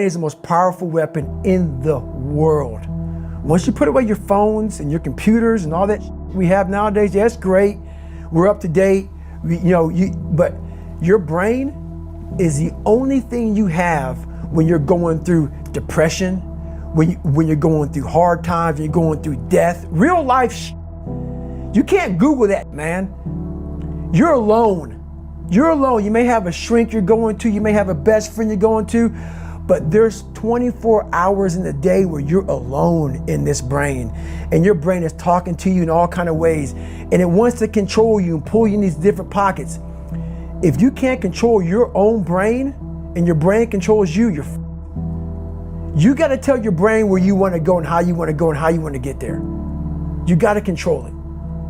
It is the most powerful weapon in the world. Once you put away your phones and your computers and all that we have nowadays, yeah, it's great. We're up to date. But your brain is the only thing you have when you're going through depression, when you're going through hard times, when you're going through death, real life. You can't Google that, man. You're alone. You're alone. You may have a shrink you're going to, you may have a best friend you're going to, but there's 24 hours in the day where you're alone in this brain, and your brain is talking to you in all kinds of ways, and it wants to control you and pull you in these different pockets. If you can't control your own brain and your brain controls you, you got to tell your brain where you want to go and how you want to go and how you want to get there. You got to control it.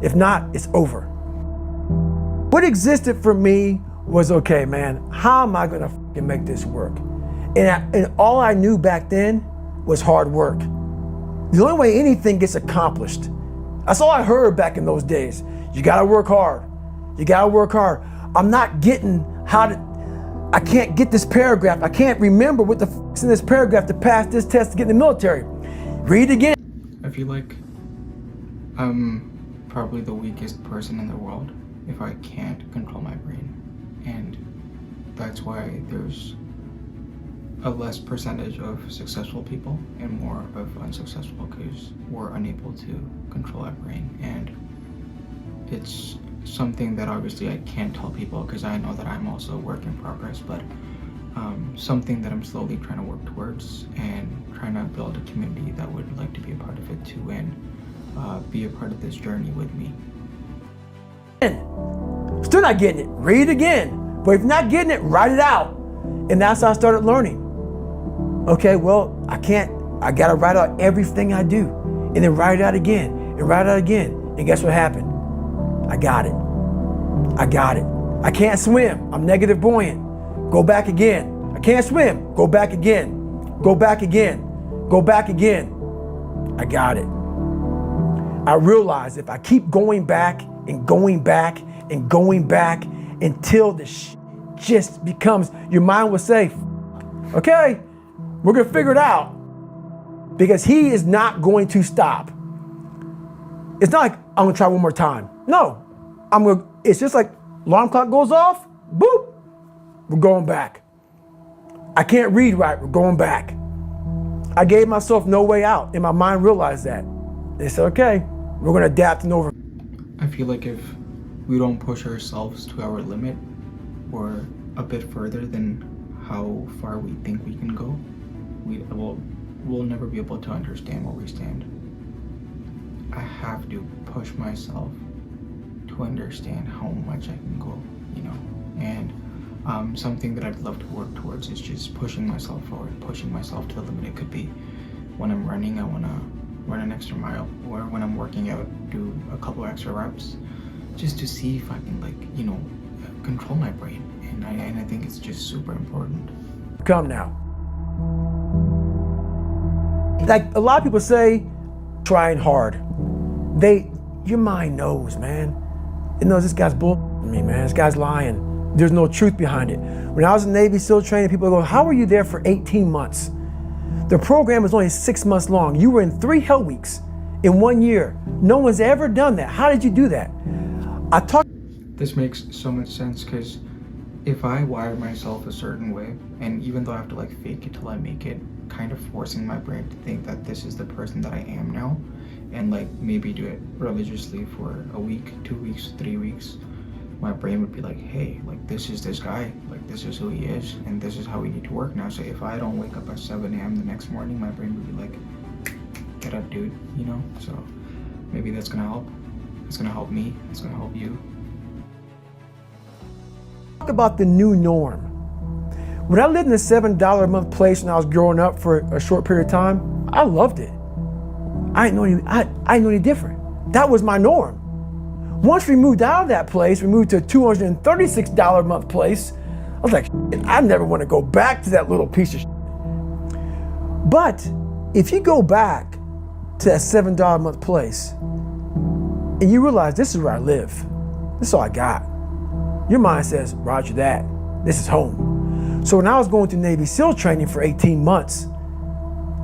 If not, it's over. What existed for me was, okay, man, how am I going to make this work? And all I knew back then was hard work. The only way anything gets accomplished. That's all I heard back in those days. You gotta work hard. You gotta work hard. I'm not getting I can't get this paragraph. I can't remember what the is in this paragraph to pass this test to get in the military. Read again. I feel like I'm probably the weakest person in the world if I can't control my brain. And that's why there's a less percentage of successful people and more of unsuccessful because we're unable to control our brain. And it's something that obviously I can't tell people because I know that I'm also a work in progress, but something that I'm slowly trying to work towards and trying to build a community that would like to be a part of it too and be a part of this journey with me. Still not getting it, read it again. But if you're not getting it, write it out. And that's how I started learning. Okay, well, I gotta write out everything I do and then write it out again and write it out again. And guess what happened? I got it. I can't swim, I'm negative buoyant. Go back again. I can't swim, go back again. Go back again, go back again. I got it. I realized if I keep going back and going back and going back until the just becomes, your mind will say, okay, we're gonna figure it out, because he is not going to stop. It's not like I'm gonna try one more time. No, it's just like alarm clock goes off, boop, we're going back. I can't read right, we're going back. I gave myself no way out, and my mind realized that. They said, okay, we're gonna adapt and over. I feel like if we don't push ourselves to our limit or a bit further than how far we think we can go, we'll never be able to understand where we stand. I have to push myself to understand how much I can go, and something that I'd love to work towards is just pushing myself forward, pushing myself to the limit. It could be when I'm running, I want to run an extra mile, or when I'm working out, do a couple extra reps, just to see if I can control my brain. And I think it's just super important. Come now. Like a lot of people say, trying hard. Your mind knows, man. It knows this guy's bullshitting me, man. This guy's lying. There's no truth behind it. When I was in Navy SEAL training, people go, how were you there for 18 months? The program was only 6 months long. You were in 3 hell weeks in 1 year. No one's ever done that. How did you do that? This makes so much sense, because if I wire myself a certain way, and even though I have to fake it till I make it, kind of forcing my brain to think that this is the person that I am now, and maybe do it religiously for a week, 2 weeks, 3 weeks, my brain would be like, hey, this is this guy, this is who he is, and this is how we need to work now. So if I don't wake up at 7 a.m. the next morning, my brain would be like, get up, dude, So maybe that's gonna help. It's gonna help me, it's gonna help you. Talk about the new norm. When I lived in a $7 a month place when I was growing up for a short period of time, I loved it. I didn't know any different. That was my norm. Once we moved out of that place, we moved to a $236 a month place. I was like, I never want to go back to that little piece of shit. But if you go back to that $7 a month place and you realize this is where I live, this is all I got, your mind says, roger that, this is home. So when I was going through Navy SEAL training for 18 months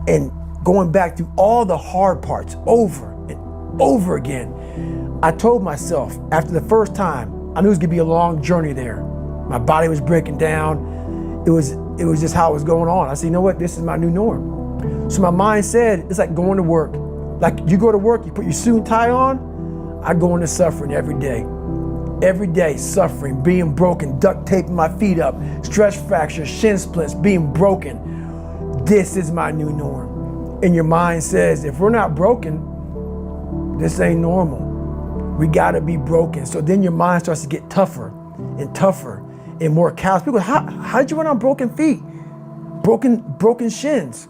and going back through all the hard parts over and over again, I told myself after the first time, I knew it was gonna be a long journey there. My body was breaking down. It was just how it was going on. I said, you know what, this is my new norm. So my mind said, it's like going to work. Like you go to work, you put your suit and tie on, I go into suffering every day. Every day, suffering, being broken, duct taping my feet up, stress fractures, shin splints, being broken. This is my new norm. And your mind says, if we're not broken, this ain't normal. We gotta be broken. So then your mind starts to get tougher and tougher and more callous. People go, how did you run on broken feet? Broken shins.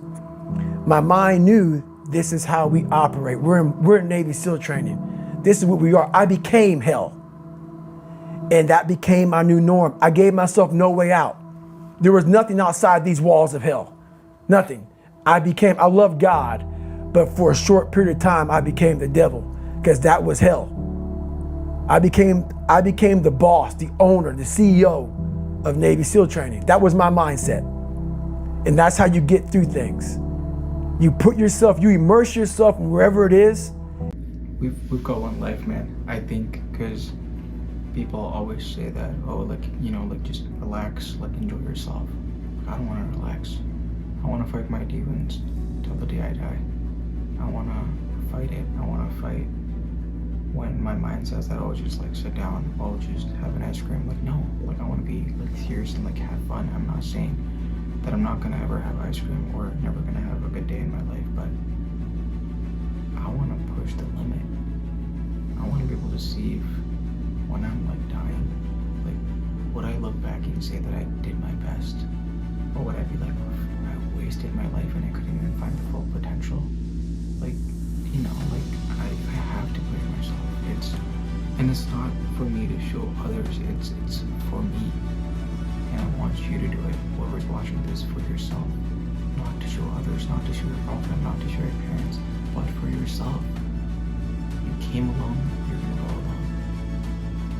My mind knew this is how we operate. We're in Navy SEAL training. This is what we are. I became hell. And that became my new norm. I gave myself no way out. There was nothing outside these walls of hell. Nothing. I loved God, but for a short period of time, I became the devil because that was hell. I became the boss, the owner, the CEO of Navy SEAL training. That was my mindset. And that's how you get through things. You immerse yourself in wherever it is. We've got one life, man. I think because people always say that, oh, like, you know, like just relax, like enjoy yourself. I don't want to relax. I want to fight my demons till the day I die. I want to fight it. I want to fight when my mind says that, oh, just like sit down, oh, just have an ice cream. Like, no, like I want to be like serious and like have fun. I'm not saying that I'm not going to ever have ice cream or never going to have a good day in my life, but I want to push the limit. I want to be able to see if when I'm like dying, like would I look back and say that I did my best? Or would I be like, oh, I wasted my life and I couldn't even find the full potential? Like, you know, like I have to push myself. It's not for me to show others, it's for me. And I want you to do it, whoever's watching this, for yourself. Not to show others, not to show your girlfriend, not to show your parents, but for yourself. You came alone, you're gonna go alone.